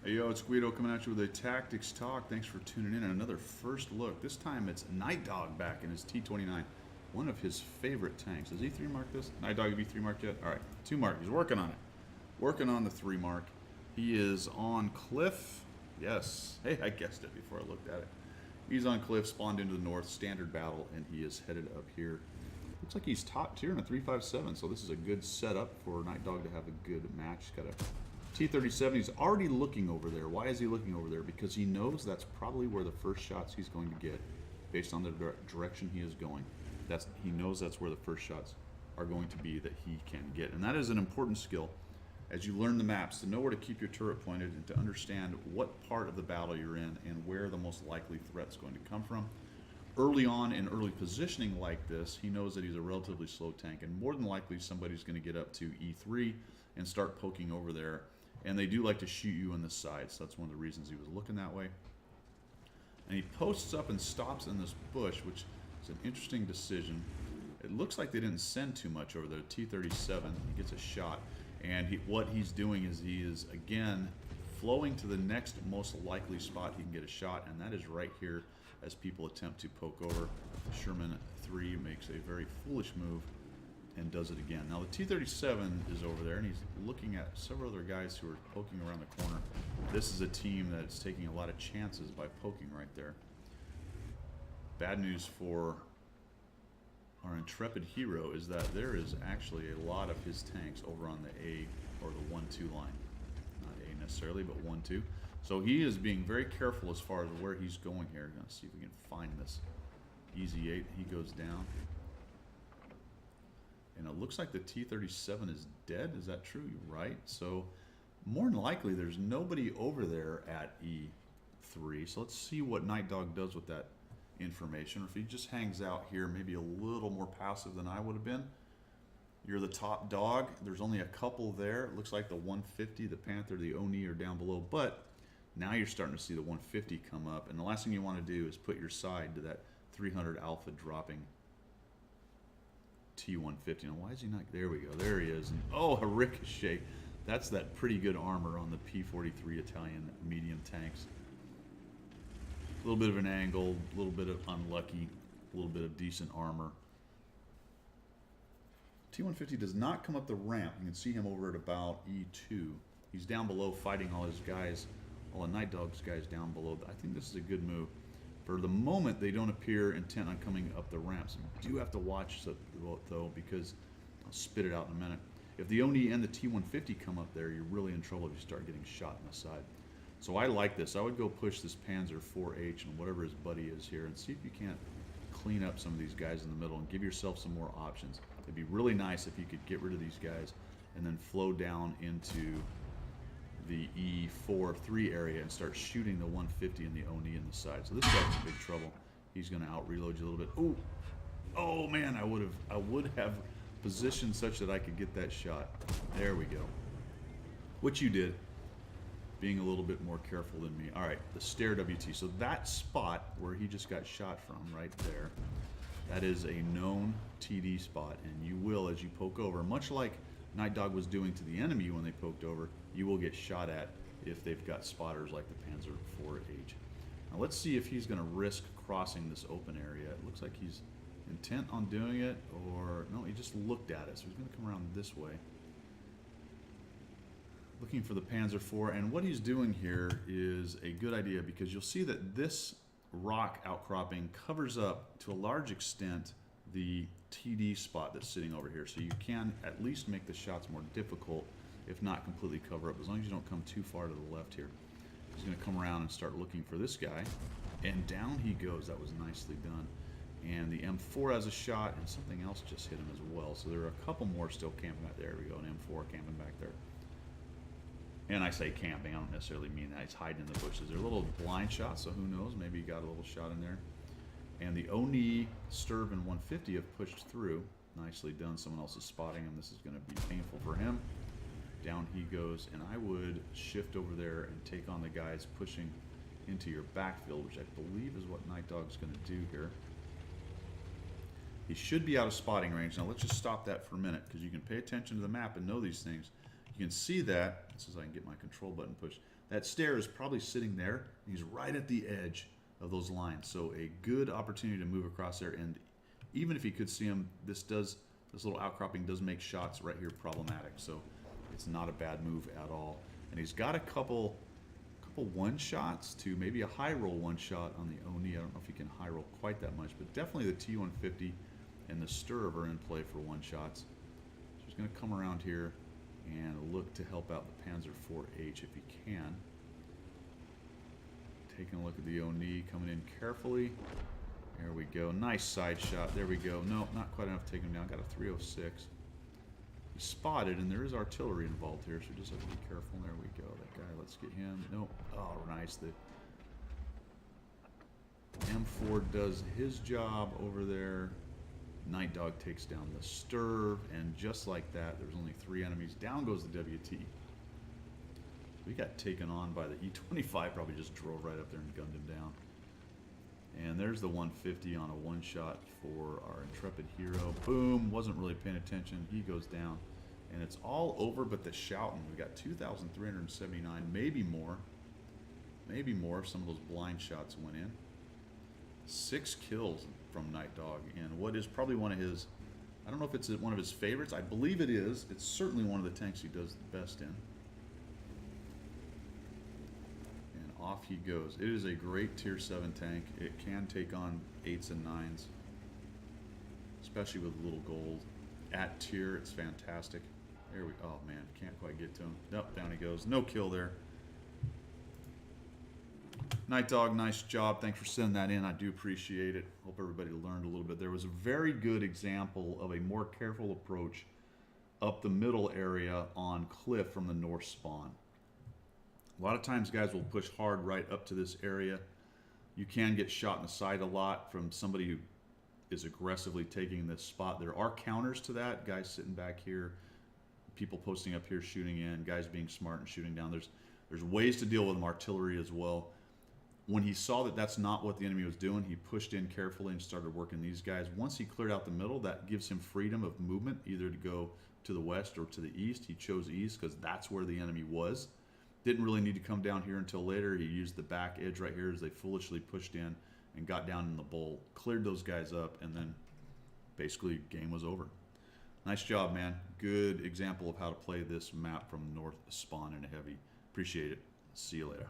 Hey yo, it's Guido coming at you with a Tactics Talk. Thanks for tuning in. Another first look. This time it's Nitedog back in his T29. One of his favorite tanks. Has he 3 marked this? Nitedog, have you 3 marked yet? Alright, 2 mark. He's working on it. Working on the 3 mark. He is on cliff. Yes. Hey, I guessed it before I looked at it. He's on cliff, spawned into the north, standard battle, and he is headed up here. Looks like he's top tier in a 357, so this is a good setup for Nitedog to have a good match. He's got a T37, he's already looking over there. Why is he looking over there? Because he knows that's probably where the first shots he's going to get based on the direction he is going. He knows that's where the first shots are going to be that he can get. And that is an important skill as you learn the maps, to know where to keep your turret pointed and to understand what part of the battle you're in and where the most likely threat's going to come from. Early on in early positioning like this, he knows that he's a relatively slow tank, and more than likely somebody's going to get up to E3 and start poking over there. And they do like to shoot you in the side, so that's one of the reasons he was looking that way. And he posts up and stops in this bush, which is an interesting decision. It looks like they didn't send too much over there. T37, he gets a shot. And what he's doing is he is, again, flowing to the next most likely spot he can get a shot, and that is right here as people attempt to poke over. Sherman 3 makes a very foolish move and does it again. Now the T-37 is over there, and he's looking at several other guys who are poking around the corner. This is a team that's taking a lot of chances by poking right there. Bad news for our intrepid hero is that there is actually a lot of his tanks over on the A or the 1-2 line. Not A necessarily, but 1-2. So he is being very careful as far as where he's going here. Let's see if we can find this. Easy 8, he goes down. And it looks like the T-37 is dead. Is that true? You're right. So more than likely there's nobody over there at E3. So let's see what Nitedog does with that information. Or if he just hangs out here, maybe a little more passive than I would have been. You're the top dog. There's only a couple there. It looks like the 150, the Panther, the Oni are down below. But now you're starting to see the 150 come up. And the last thing you want to do is put your side to that 300 Alpha dropping T150. Now, why is he not? There we go. There he is. And, oh, a ricochet. That's that pretty good armor on the P43 Italian medium tanks. A little bit of an angle, a little bit of unlucky, a little bit of decent armor. T150 does not come up the ramp. You can see him over at about E2. He's down below fighting all his guys, all the Nitedog's guys down below. I think this is a good move. For the moment, they don't appear intent on coming up the ramps. You do have to watch though, because I'll spit it out in a minute. If the Oni and the T150 come up there, you're really in trouble if you start getting shot in the side. So I like this. I would go push this Panzer 4H and whatever his buddy is here and see if you can't clean up some of these guys in the middle and give yourself some more options. It'd be really nice if you could get rid of these guys and then flow down into the E4-3 area and start shooting the 150 and the Oni in the side. So this guy's in big trouble. He's going to out-reload you a little bit. Oh man, I would have positioned such that I could get that shot. There we go. Which you did, being a little bit more careful than me. All right, the stair WT. So that spot where he just got shot from, right there, that is a known TD spot, and you will, as you poke over, much like Nitedog was doing to the enemy when they poked over, you will get shot at if they've got spotters like the Panzer 4H. Now let's see if he's going to risk crossing this open area. It looks like he's intent on doing it, or no, he just looked at it, so he's going to come around this way. Looking for the Panzer 4, and what he's doing here is a good idea because you'll see that this rock outcropping covers up to a large extent the TD spot that's sitting over here, so you can at least make the shots more difficult, if not completely cover up, as long as you don't come too far to the left here. He's going to come around and start looking for this guy, and down he goes. That was nicely done. And the M4 has a shot, and something else just hit him as well, so there are a couple more still camping back there. There we go, an M4 camping back there. And I say camping, I don't necessarily mean that. He's hiding in the bushes. They're a little blind shots, so who knows? Maybe he got a little shot in there. And the Oni, Sturb, and 150 have pushed through. Nicely done. Someone else is spotting him. This is going to be painful for him. Down he goes, and I would shift over there and take on the guys pushing into your backfield, which I believe is what Nitedog's going to do here. He should be out of spotting range. Now let's just stop that for a minute, because you can pay attention to the map and know these things. You can see that, this is I can get my control button pushed. That stair is probably sitting there. He's right at the edge of those lines. So a good opportunity to move across there. And even if he could see him, this little outcropping does make shots right here problematic. So it's not a bad move at all. And he's got a couple one shots to maybe a high roll one shot on the Oni. I don't know if he can high roll quite that much, but definitely the T150 and the Sturv are in play for one shots. So he's going to come around here and look to help out the Panzer IV-H if he can. Taking a look at the Oni, coming in carefully. There we go. Nice side shot. There we go. No, not quite enough to take him down. Got a 306. He's spotted, and there is artillery involved here, so just have to be careful. There we go. That guy, let's get him. Nope. Oh, nice. The M4 does his job over there. Nitedog takes down the Sturv, and just like that, there's only 3 enemies. Down goes the WT. We got taken on by the E25, probably just drove right up there and gunned him down. And there's the 150 on a one-shot for our intrepid hero. Boom, wasn't really paying attention. He goes down. And it's all over but the shouting. We got 2,379, maybe more. Maybe more if some of those blind shots went in. 6 kills from Nitedog. And what is probably one of his, I don't know if it's one of his favorites. I believe it is. It's certainly one of the tanks he does the best in. Off he goes. It is a great tier 7 tank. It can take on 8s and 9s, especially with little gold. At tier, it's fantastic. There we go. Oh man, can't quite get to him. Nope, down he goes. No kill there. Nitedog, nice job. Thanks for sending that in. I do appreciate it. Hope everybody learned a little bit. There was a very good example of a more careful approach up the middle area on Cliff from the north spawn. A lot of times guys will push hard right up to this area. You can get shot in the side a lot from somebody who is aggressively taking this spot. There are counters to that. Guys sitting back here, people posting up here shooting in, guys being smart and shooting down. There's ways to deal with them, artillery as well. When he saw that that's not what the enemy was doing, he pushed in carefully and started working these guys. Once he cleared out the middle, that gives him freedom of movement, either to go to the west or to the east. He chose east because that's where the enemy was. Didn't really need to come down here until later. He used the back edge right here as they foolishly pushed in and got down in the bowl, cleared those guys up, and then basically game was over. Nice job, man. Good example of how to play this map from north spawn in a heavy. Appreciate it. See you later.